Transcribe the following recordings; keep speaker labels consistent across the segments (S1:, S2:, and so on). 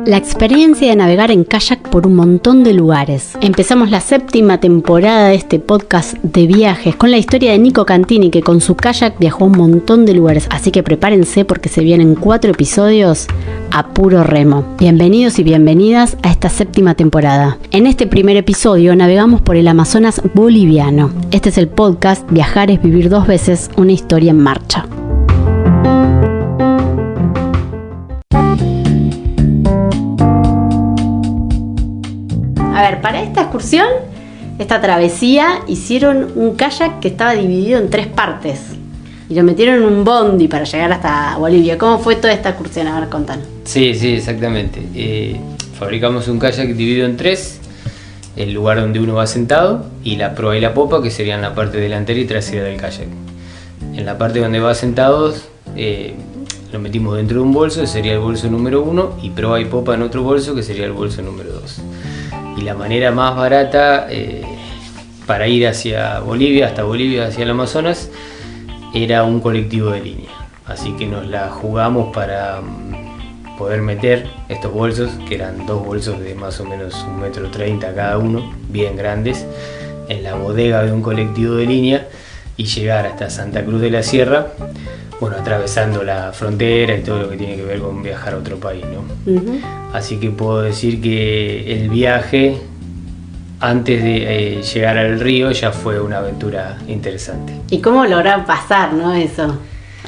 S1: La experiencia de navegar en kayak por un montón de lugares. Empezamos la 7ª temporada de este podcast de viajes con la historia de Nico Cantini, que con su kayak viajó a un montón de lugares, así que prepárense porque se vienen 4 episodios a puro remo. Bienvenidos y bienvenidas a esta 7ª temporada. En este primer episodio navegamos por el Amazonas boliviano. Este es el podcast Viajar es vivir 2 veces, una historia en marcha. A ver, para esta excursión, esta travesía, hicieron un kayak que estaba dividido en 3 partes. Y lo metieron en un bondi para llegar hasta Bolivia. ¿Cómo fue toda esta excursión? A ver, contanos.
S2: Sí, exactamente. Fabricamos un kayak dividido en 3. El lugar donde uno va sentado y la proa y la popa, que serían la parte delantera y trasera del kayak. En la parte donde va sentados, lo metimos dentro de un bolso, que sería el bolso número 1, y proa y popa en otro bolso, que sería el bolso número 2. Y la manera más barata para ir hacia Bolivia, hacia el Amazonas, era un colectivo de línea. Así que nos la jugamos para poder meter estos bolsos, que eran 2 bolsos de más o menos 1,30 m cada uno, bien grandes, en la bodega de un colectivo de línea y llegar hasta Santa Cruz de la Sierra, bueno, atravesando la frontera y todo lo que tiene que ver con viajar a otro país, ¿no? Uh-huh. Así que puedo decir que el viaje, antes de llegar al río, ya fue una aventura interesante.
S1: ¿Y cómo lograron pasar, no, eso?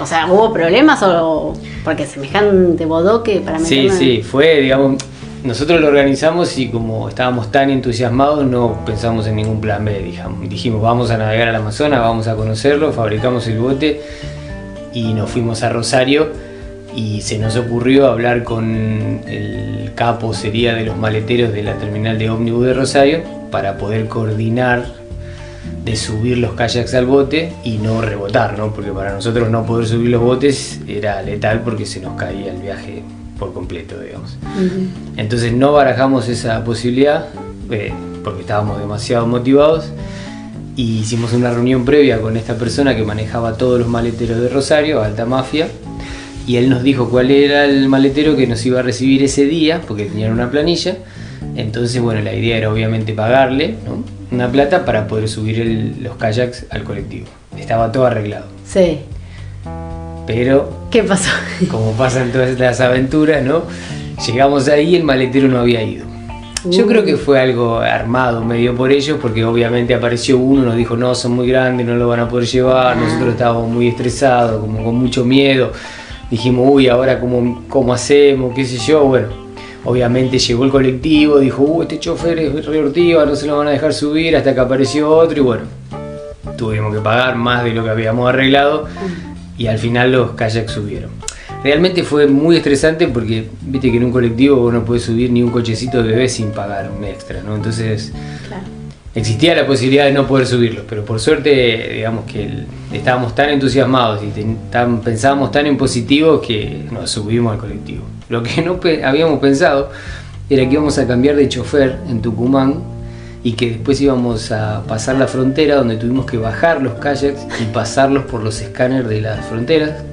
S1: O sea, ¿hubo problemas o porque semejante bodoque para meternos?
S2: Sí, fue, digamos, nosotros lo organizamos y como estábamos tan entusiasmados no pensamos en ningún plan B, dijimos vamos a navegar al Amazonas, vamos a conocerlo, fabricamos el bote y nos fuimos a Rosario y se nos ocurrió hablar con el capo, sería de los maleteros de la terminal de ómnibus de Rosario, para poder coordinar de subir los kayaks al bote y no rebotar, ¿no? Porque para nosotros no poder subir los botes era letal porque se nos caía el viaje por completo, digamos. Uh-huh. Entonces no barajamos esa posibilidad porque estábamos demasiado motivados y hicimos una reunión previa con esta persona que manejaba todos los maleteros de Rosario, alta mafia, y él nos dijo cuál era el maletero que nos iba a recibir ese día, porque tenían una planilla. Entonces, bueno, la idea era obviamente pagarle, ¿no?, una plata para poder subir los kayaks al colectivo. Estaba todo arreglado.
S1: Sí.
S2: Pero
S1: ¿qué pasó? Como
S2: pasan todas las aventuras, ¿no? Llegamos ahí y el maletero no había ido. Yo creo que fue algo armado medio por ellos, porque obviamente apareció uno, nos dijo no, son muy grandes, no lo van a poder llevar. Nosotros estábamos muy estresados, como con mucho miedo. Dijimos, uy, ahora cómo hacemos, qué sé yo. Bueno, obviamente llegó el colectivo, dijo, este chofer es re ortiva, no se lo van a dejar subir, hasta que apareció otro y bueno, tuvimos que pagar más de lo que habíamos arreglado y al final los kayaks subieron. Realmente fue muy estresante porque viste que en un colectivo vos no podés subir ni un cochecito de bebé sin pagar un extra, ¿no? Entonces claro, existía la posibilidad de no poder subirlos, pero por suerte, digamos que estábamos tan entusiasmados y pensábamos tan en positivo que nos subimos al colectivo. Lo que no habíamos pensado era que íbamos a cambiar de chofer en Tucumán y que después íbamos a pasar la frontera, donde tuvimos que bajar los kayaks y pasarlos por los escáneres de las fronteras.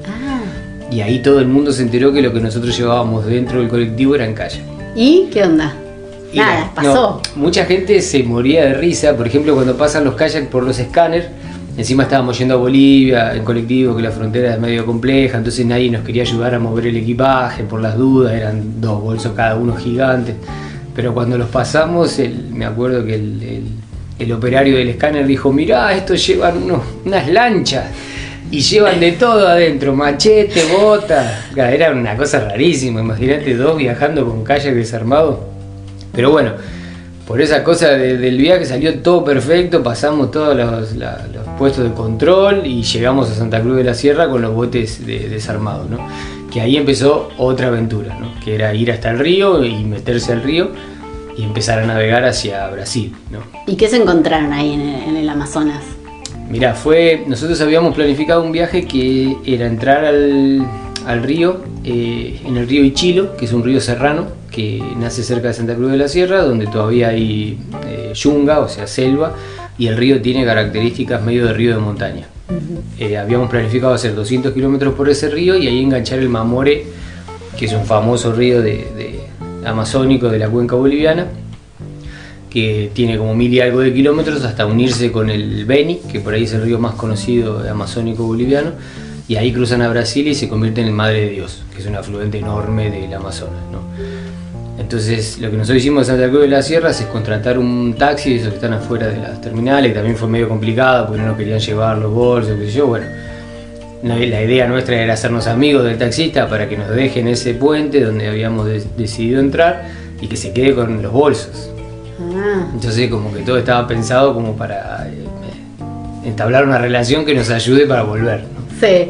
S2: Y ahí todo el mundo se enteró que lo que nosotros llevábamos dentro del colectivo eran kayak.
S1: ¿Y qué onda? Nada, pasó.
S2: No, mucha gente se moría de risa, por ejemplo, cuando pasan los kayaks por los escáneres. Encima estábamos yendo a Bolivia en colectivo, que la frontera es medio compleja, entonces nadie nos quería ayudar a mover el equipaje por las dudas, eran 2 bolsos cada uno gigantes. Pero cuando los pasamos, me acuerdo que el operario del escáner dijo, mirá, estos llevan unas lanchas y llevan de todo adentro, machete, botas. Era una cosa rarísima, imagínate 2 viajando con kayak desarmado. Pero bueno, por esa cosa del viaje salió todo perfecto, pasamos todos los puestos de control y llegamos a Santa Cruz de la Sierra con los botes desarmados, ¿no? Que ahí empezó otra aventura, ¿no? Que era ir hasta el río y meterse al río y empezar a navegar hacia Brasil, ¿no?
S1: ¿Y qué se encontraron ahí en el Amazonas?
S2: Mirá, nosotros habíamos planificado un viaje que era entrar al río, en el río Ichilo, que es un río serrano que nace cerca de Santa Cruz de la Sierra, donde todavía hay yunga, o sea selva, y el río tiene características medio de río de montaña. Uh-huh. Habíamos planificado hacer 200 kilómetros por ese río y ahí enganchar el Mamore, que es un famoso río de amazónico de la cuenca boliviana, que tiene como 1000 y algo de kilómetros hasta unirse con el Beni, que por ahí es el río más conocido amazónico boliviano, y ahí cruzan a Brasil y se convierten en Madre de Dios, que es un afluente enorme del Amazonas, ¿no? Entonces lo que nosotros hicimos en Santa Cruz de las Sierras es contratar un taxi de esos que están afuera de las terminales, que también fue medio complicado porque no querían llevar los bolsos, qué sé yo. Bueno, la idea nuestra era hacernos amigos del taxista para que nos dejen ese puente donde habíamos decidido entrar y que se quede con los bolsos. Entonces como que todo estaba pensado como para entablar una relación que nos ayude para volver, ¿no?
S1: Sí.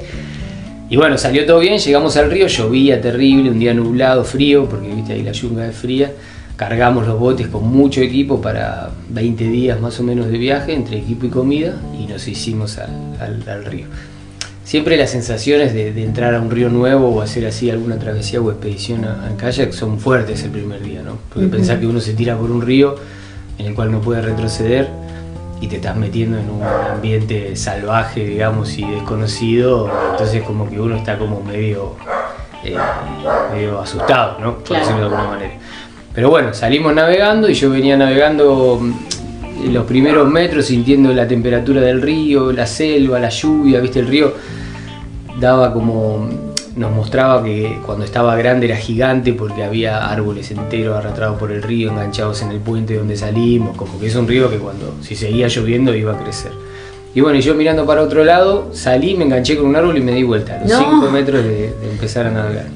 S2: Y bueno, salió todo bien, llegamos al río, llovía terrible, un día nublado, frío, porque viste ahí la yunga es fría. Cargamos los botes con mucho equipo para 20 días más o menos de viaje, entre equipo y comida, y nos hicimos al río. Siempre las sensaciones de entrar a un río nuevo o hacer así alguna travesía o expedición en kayak son fuertes el primer día, ¿no? Porque pensar que uno se tira por un río en el cual no puede retroceder y te estás metiendo en un ambiente salvaje, digamos, y desconocido, entonces como que uno está como medio asustado, ¿no? Por decirlo de alguna manera. Pero bueno, salimos navegando y yo venía navegando los primeros metros sintiendo la temperatura del río, la selva, la lluvia, viste, el río daba como... Nos mostraba que cuando estaba grande era gigante porque había árboles enteros arrastrados por el río, enganchados en el puente donde salimos, como que es un río que cuando si seguía lloviendo iba a crecer. Y bueno, yo mirando para otro lado, salí, me enganché con un árbol y me di vuelta, a los 5 metros de empezar a navegar.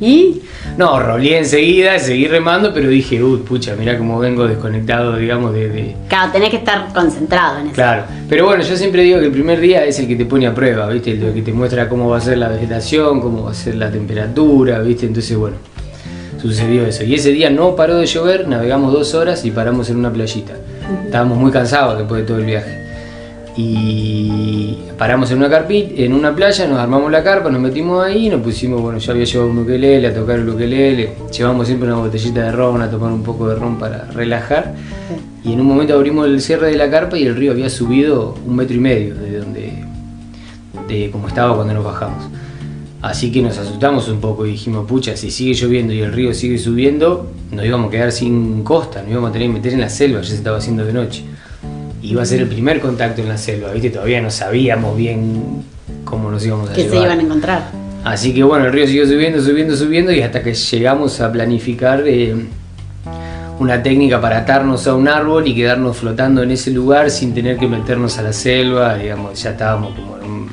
S1: ¿Y?
S2: No, roleé enseguida, seguí remando, pero dije, pucha, mirá cómo vengo desconectado, digamos,
S1: Claro, tenés que estar concentrado en eso.
S2: Claro, pero bueno, yo siempre digo que el primer día es el que te pone a prueba, ¿viste? El que te muestra cómo va a ser la vegetación, cómo va a ser la temperatura, ¿viste? Entonces, bueno, sucedió eso. Y ese día no paró de llover, navegamos 2 horas y paramos en una playita. Estábamos muy cansados después de todo el viaje. Y paramos en una playa, nos armamos la carpa, nos metimos ahí, nos pusimos, bueno, yo había llevado un ukelele, a tocar el ukelele, llevamos siempre una botellita de ron, a tomar un poco de ron para relajar, y en un momento abrimos el cierre de la carpa y el río había subido 1,5 metros de como estaba cuando nos bajamos. Así que nos asustamos un poco y dijimos, pucha, si sigue lloviendo y el río sigue subiendo, nos íbamos a quedar sin costa, nos íbamos a tener que meter en la selva, ya se estaba haciendo de noche. Iba a ser el primer contacto en la selva, ¿viste? Todavía no sabíamos bien cómo nos íbamos a llevar.
S1: Que se iban a encontrar.
S2: Así que bueno, el río siguió subiendo y hasta que llegamos a planificar una técnica para atarnos a un árbol y quedarnos flotando en ese lugar sin tener que meternos a la selva, digamos, ya estábamos como en un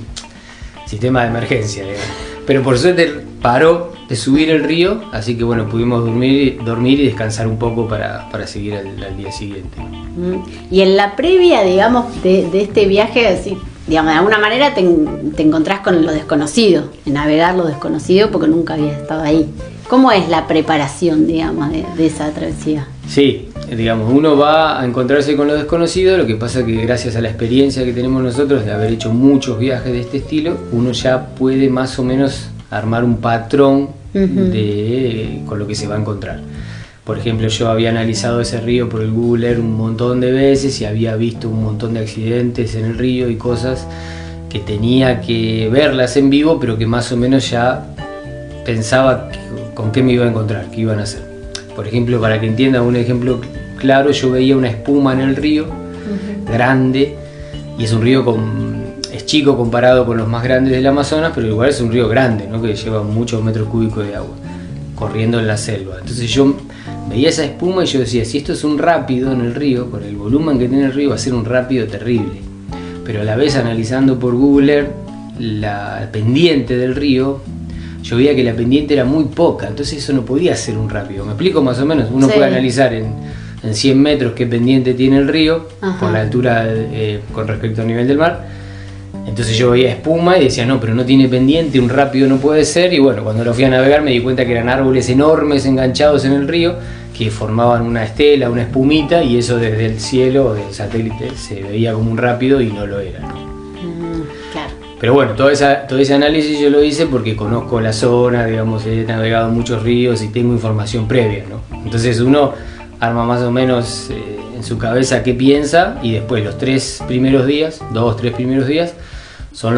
S2: sistema de emergencia, digamos. Pero por suerte paró de subir el río, así que bueno, pudimos dormir y descansar un poco para seguir al día siguiente.
S1: Y en la previa, digamos, de este viaje, así, digamos, de alguna manera te encontrás con lo desconocido, en navegar lo desconocido porque nunca habías estado ahí. ¿Cómo es la preparación, digamos, de esa travesía?
S2: Sí, digamos, uno va a encontrarse con lo desconocido, lo que pasa que gracias a la experiencia que tenemos nosotros de haber hecho muchos viajes de este estilo, uno ya puede más o menos armar un patrón con lo que se va a encontrar. Por ejemplo, yo había analizado ese río por el Google Earth un montón de veces y había visto un montón de accidentes en el río y cosas que tenía que verlas en vivo, pero que más o menos ya pensaba con qué me iba a encontrar, qué iban a hacer. Por ejemplo, para que entiendan un ejemplo claro, yo veía una espuma en el río, grande, y es un río es chico comparado con los más grandes del Amazonas, pero igual es un río grande, ¿no? Que lleva muchos metros cúbicos de agua, corriendo en la selva. Entonces yo veía esa espuma y yo decía, si esto es un rápido en el río, con el volumen que tiene el río va a ser un rápido terrible. Pero a la vez, analizando por Google Earth la pendiente del río, yo veía que la pendiente era muy poca, entonces eso no podía ser un rápido. ¿Me explico más o menos? Uno puede analizar en 100 metros qué pendiente tiene el río, por la altura con respecto al nivel del mar. Entonces yo veía espuma y decía, no, pero no tiene pendiente, un rápido no puede ser. Y bueno, cuando lo fui a navegar me di cuenta que eran árboles enormes enganchados en el río que formaban una estela, una espumita, y eso desde el cielo o del satélite se veía como un rápido y no lo era, ¿no?
S1: Claro.
S2: Pero bueno, todo ese análisis yo lo hice porque conozco la zona, digamos, he navegado muchos ríos y tengo información previa, ¿no? Entonces uno arma más o menos en su cabeza qué piensa y después los 3 primeros días, 2-3 primeros días, son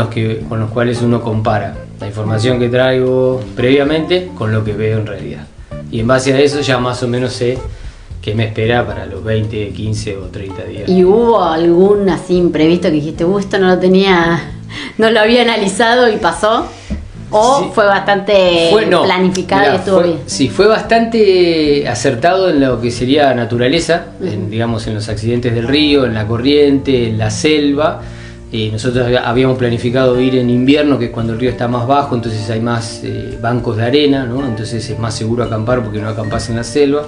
S2: con los cuales uno compara la información que traigo previamente con lo que veo en realidad. y en base a eso ya más o menos sé qué me espera para los 20, 15 o 30 días.
S1: ¿Y hubo algún así imprevisto que dijiste, esto no lo había analizado y pasó? ¿O sí, fue bastante planificado y estuvo bien?
S2: Sí, fue bastante acertado en lo que sería naturaleza, digamos en los accidentes del río, en la corriente, en la selva. Nosotros habíamos planificado ir en invierno, que es cuando el río está más bajo, entonces hay más bancos de arena, ¿no? Entonces es más seguro acampar porque no acampás en la selva.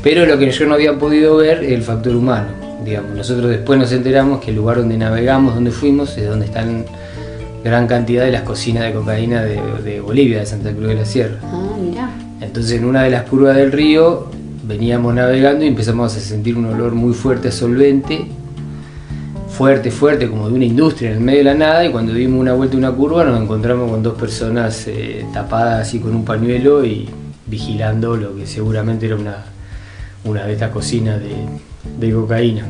S2: Pero lo que yo no había podido ver es el factor humano. Digamos, nosotros después nos enteramos que el lugar donde navegamos, donde fuimos, es donde están gran cantidad de las cocinas de cocaína de Bolivia, de Santa Cruz de la Sierra.
S1: Mirá.
S2: Entonces en una de las curvas del río veníamos navegando y empezamos a sentir un olor muy fuerte a solvente, fuerte, como de una industria en el medio de la nada, y cuando dimos una vuelta a una curva nos encontramos con dos personas tapadas así con un pañuelo y vigilando lo que seguramente era una de estas cocinas de cocaína.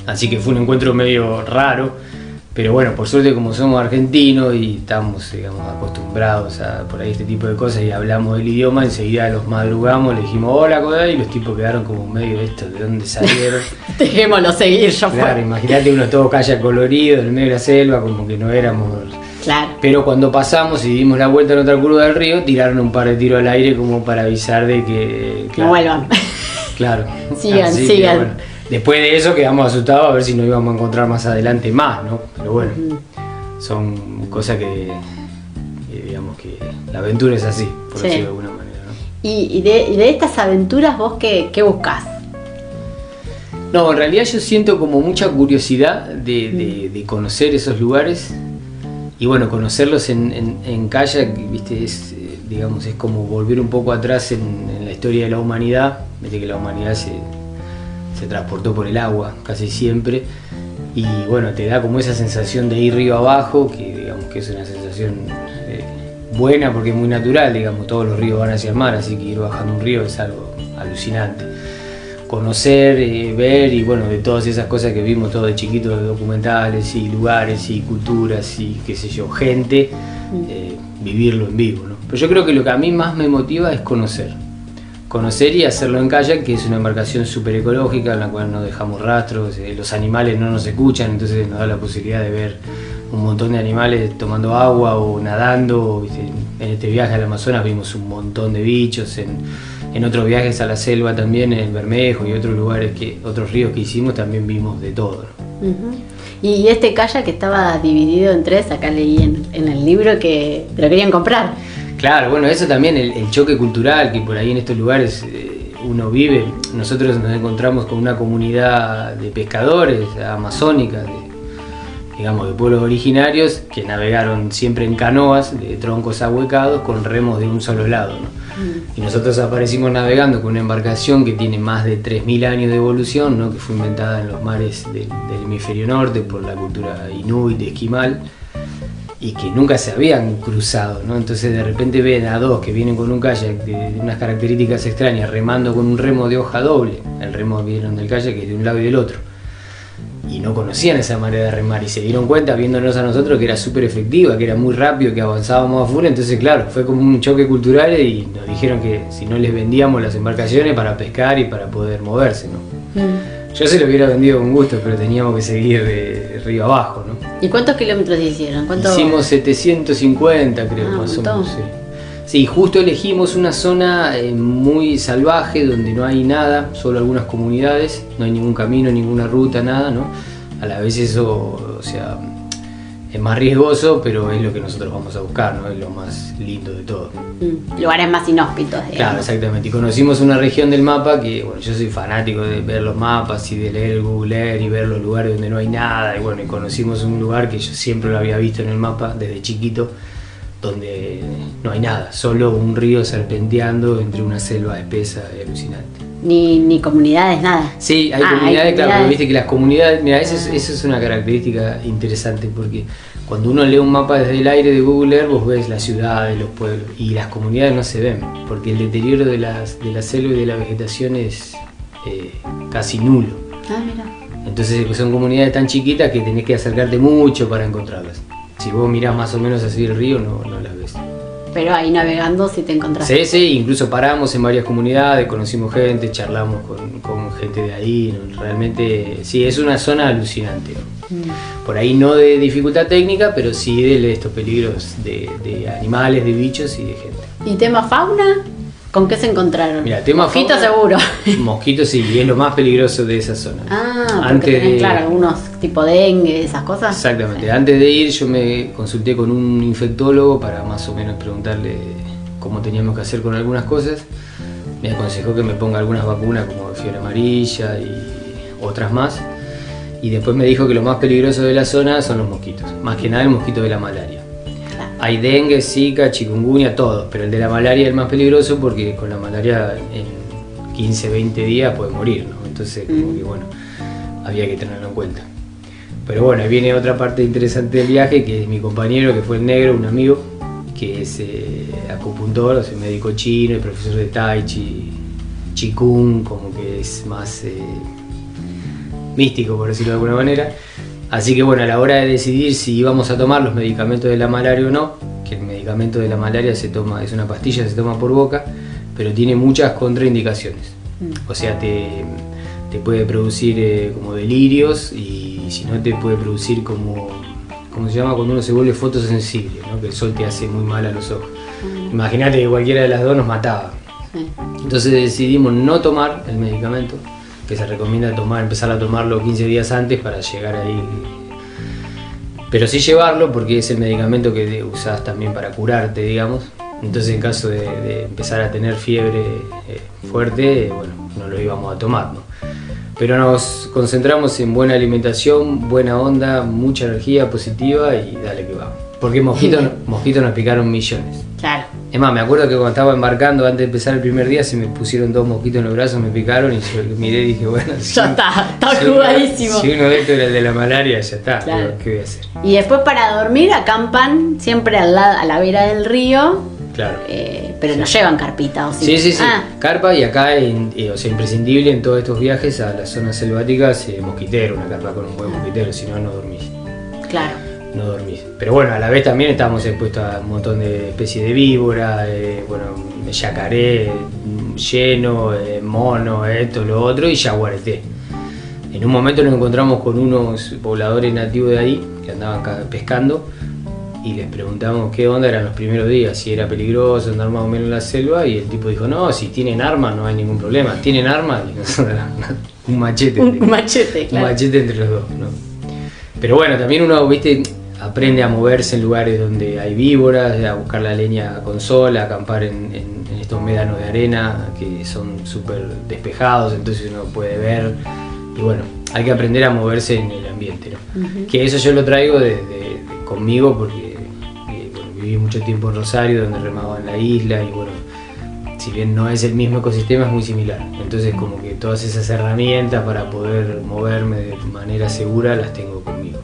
S2: Así que fue un encuentro medio raro. Pero bueno, por suerte como somos argentinos y estamos, digamos, acostumbrados a por ahí este tipo de cosas y hablamos el idioma, enseguida los madrugamos, le dijimos hola, y los tipos quedaron como medio esto, ¿de dónde salieron?
S1: Dejémoslo seguir, ya fue.
S2: Claro, imagínate uno todo kayak colorido en el medio de la selva, como que no éramos...
S1: Claro.
S2: Pero cuando pasamos y dimos la vuelta en otra curva del río, tiraron un par de tiros al aire como para avisar de que...
S1: Claro, no vuelvan.
S2: Claro.
S1: sigan.
S2: Bueno, después de eso quedamos asustados a ver si nos íbamos a encontrar más adelante más, ¿no? Pero bueno, son cosas que digamos que la aventura es así, por decirlo de alguna manera, ¿no?
S1: ¿Y de estas aventuras vos qué buscás?
S2: No, en realidad yo siento como mucha curiosidad de conocer esos lugares y bueno, conocerlos en kayak, ¿viste? Es como volver un poco atrás en la historia de la humanidad, ¿viste? Que la humanidad se transportó por el agua casi siempre y bueno, te da como esa sensación de ir río abajo, que digamos que es una sensación buena porque es muy natural, digamos, todos los ríos van hacia el mar, así que ir bajando un río es algo alucinante. Conocer, ver y bueno, de todas esas cosas que vimos todos de chiquitos, de documentales y lugares y culturas y qué sé yo, gente, vivirlo en vivo, ¿no? Pero yo creo que lo que a mí más me motiva es conocer y hacerlo en kayak, que es una embarcación súper ecológica en la cual no dejamos rastros, los animales no nos escuchan, entonces nos da la posibilidad de ver un montón de animales tomando agua o nadando. En este viaje al Amazonas vimos un montón de bichos, en otros viajes a la selva también, en el Bermejo y otros lugares, otros ríos que hicimos también vimos de todo, ¿no?
S1: Y este kayak que estaba dividido en tres, acá leí en el libro que te lo querían comprar.
S2: Claro, bueno, eso también, el choque cultural que por ahí en estos lugares uno vive. Nosotros nos encontramos con una comunidad de pescadores amazónicas, de pueblos originarios que navegaron siempre en canoas de troncos ahuecados con remos de un solo lado, ¿no? Y nosotros aparecimos navegando con una embarcación que tiene más de 3.000 años de evolución, ¿no? Que fue inventada en los mares del hemisferio norte por la cultura inuit, esquimal, y que nunca se habían cruzado, ¿no? Entonces de repente ven a dos que vienen con un kayak de unas características extrañas, remando con un remo de hoja doble. El remo vieron del kayak que es de un lado y del otro. Y no conocían esa manera de remar y se dieron cuenta viéndonos a nosotros que era súper efectiva, que era muy rápido, que avanzábamos a full. Entonces claro, fue como un choque cultural y nos dijeron que si no les vendíamos las embarcaciones para pescar y para poder moverse, ¿no? Yo se lo hubiera vendido con gusto, pero teníamos que seguir de río abajo, ¿no?
S1: ¿Y cuántos kilómetros hicieron?
S2: Hicimos 750, creo, más o menos. Sí, justo elegimos una zona muy salvaje donde no hay nada, solo algunas comunidades, no hay ningún camino, ninguna ruta, nada, ¿no? A la vez eso, o sea, es más riesgoso, pero es lo que nosotros vamos a buscar, ¿no? Es lo más lindo de todo.
S1: Lugares más inhóspitos, digamos.
S2: Claro, exactamente. Y conocimos una región del mapa que, bueno, yo soy fanático de ver los mapas y de leer el Google Earth y ver los lugares donde no hay nada. Y bueno, y conocimos un lugar que yo siempre lo había visto en el mapa desde chiquito, donde no hay nada, solo un río serpenteando entre una selva espesa y alucinante.
S1: Ni comunidades, nada.
S2: Sí, hay comunidades, claro, pero viste que las comunidades, mira, eso es una característica interesante, porque cuando uno lee un mapa desde el aire de Google Earth, vos ves las ciudades, los pueblos, y las comunidades no se ven, porque el deterioro de la selva y de la vegetación es casi nulo.
S1: Mira.
S2: Entonces son comunidades tan chiquitas que tenés que acercarte mucho para encontrarlas. Si vos mirás más o menos así el río, no las ves.
S1: Pero ahí navegando sí te encontraste.
S2: Sí, incluso paramos en varias comunidades, conocimos gente, charlamos con gente de ahí, ¿no? Realmente sí, es una zona alucinante, ¿no? Por ahí no de dificultad técnica, pero sí de estos peligros de animales, de bichos y de gente.
S1: ¿Y tema fauna? ¿Con qué se encontraron?
S2: Mira, tema
S1: mosquitos
S2: fauna,
S1: seguro.
S2: Mosquitos sí, y es lo más peligroso de esa zona.
S1: Porque tenés, claro, algunos tipo dengue, esas cosas.
S2: Exactamente, sí. Antes de ir yo me consulté con un infectólogo para más o menos preguntarle cómo teníamos que hacer con algunas cosas. Me aconsejó que me ponga algunas vacunas como fiebre amarilla y otras más. Y después me dijo que lo más peligroso de la zona son los mosquitos, más que nada el mosquito de la malaria. Hay dengue, zika, chikungunya, todos, pero el de la malaria es el más peligroso porque con la malaria en 15, 20 días puede morir, ¿no? Entonces, como que bueno, había que tenerlo en cuenta. Pero bueno, ahí viene otra parte interesante del viaje, que es mi compañero, que fue el negro, un amigo, que es acupuntor, o sea, médico chino, el profesor de Tai Chi, Qigong, como que es más místico, por decirlo de alguna manera. Así que bueno, a la hora de decidir si íbamos a tomar los medicamentos de la malaria o no, que el medicamento de la malaria se toma, es una pastilla, se toma por boca, pero tiene muchas contraindicaciones. O sea, te puede producir como delirios y si no te puede producir como se llama cuando uno se vuelve fotosensible, ¿no? Que el sol te hace muy mal a los ojos. Imagínate que cualquiera de las dos nos mataba. Entonces decidimos no tomar el medicamento, que se recomienda empezar a tomarlo 15 días antes para llegar ahí. Pero sí llevarlo porque es el medicamento que usás también para curarte, digamos. Entonces en caso de empezar a tener fiebre fuerte, bueno, no lo íbamos a tomar, ¿no? Pero nos concentramos en buena alimentación, buena onda, mucha energía positiva y dale que vamos. Porque mosquitos nos picaron millones.
S1: Claro.
S2: Es más, me acuerdo que cuando estaba embarcando, antes de empezar el primer día, se me pusieron 2 mosquitos en los brazos, me picaron y yo miré y dije, bueno,
S1: ya está jugadísimo.
S2: Si uno de estos era el de la malaria, ya está,
S1: claro.
S2: ¿Qué voy a hacer?
S1: Y después para dormir acampan siempre a la vera del río.
S2: Claro.
S1: Pero no llevan carpita, ¿o sí?
S2: Sí. Carpa, y acá, o sea, imprescindible en todos estos viajes a las zonas selváticas, mosquitero, una carpa con un buen mosquitero, si no, no dormís.
S1: Claro.
S2: No dormís. Pero bueno, a la vez también estábamos expuestos a un montón de especies de víbora, yacaré, lleno, mono, esto, lo otro, y yaguareté. En un momento nos encontramos con unos pobladores nativos de ahí que andaban pescando y les preguntamos qué onda eran los primeros días, si era peligroso andar más o menos en la selva, y el tipo dijo, no, si tienen armas no hay ningún problema. ¿Tienen armas? Y nosotros, un machete.
S1: Un machete, claro.
S2: Un machete entre los dos, ¿no? Pero bueno, también uno, viste, aprende a moverse en lugares donde hay víboras, a buscar la leña con sol, a acampar en estos médanos de arena que son súper despejados, entonces uno puede ver. Y bueno, hay que aprender a moverse en el ambiente, ¿no? Que eso yo lo traigo conmigo porque viví mucho tiempo en Rosario, donde remaba en la isla, y bueno, si bien no es el mismo ecosistema, es muy similar. Entonces como que todas esas herramientas para poder moverme de manera segura las tengo conmigo.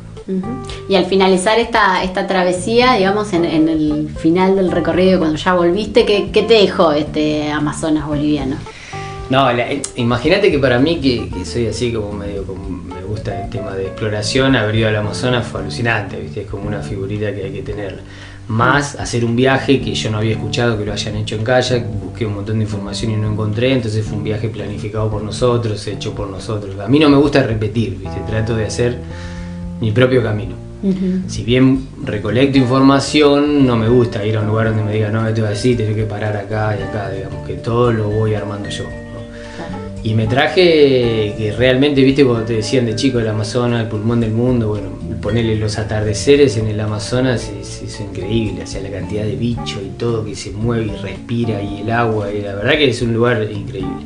S1: Y al finalizar esta travesía, digamos, en el final del recorrido, cuando ya volviste, ¿qué te dejó este Amazonas boliviano?
S2: No, imagínate que para mí, que soy así como medio, me gusta el tema de exploración, haber ido al Amazonas fue alucinante, ¿viste? Es como una figurita que hay que tener. Más hacer un viaje que yo no había escuchado que lo hayan hecho en kayak, busqué un montón de información y no encontré, entonces fue un viaje planificado por nosotros, hecho por nosotros. A mí no me gusta repetir, ¿viste? Trato de hacer mi propio camino. Si bien recolecto información, no me gusta ir a un lugar donde me digan, no, esto es así, tengo que parar acá y acá, digamos, que todo lo voy armando yo, ¿no? Y me traje que realmente, viste, cuando te decían de chico el Amazonas, el pulmón del mundo, bueno, ponerle los atardeceres en el Amazonas es increíble, o sea, la cantidad de bichos y todo que se mueve y respira, y el agua, y la verdad que es un lugar increíble.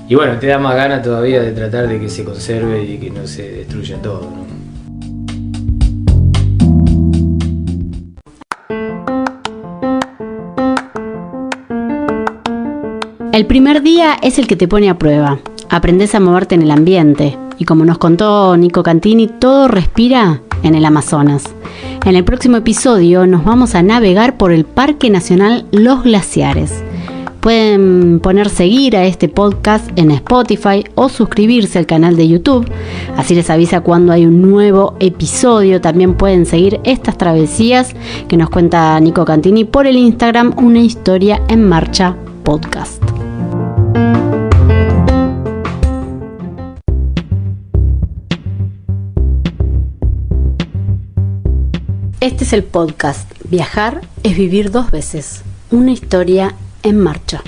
S2: Y bueno, te da más ganas todavía de tratar de que se conserve y que no se destruya todo, ¿no?
S1: El primer día es el que te pone a prueba. Aprendés a moverte en el ambiente. Y como nos contó Nico Cantini, todo respira en el Amazonas. En el próximo episodio nos vamos a navegar por el Parque Nacional Los Glaciares. Pueden poner seguir a este podcast en Spotify o suscribirse al canal de YouTube, así les avisa cuando hay un nuevo episodio. También pueden seguir estas travesías que nos cuenta Nico Cantini por el Instagram Una Historia en Marcha Podcast. Este es el podcast Viajar es vivir dos veces. Una historia en marcha.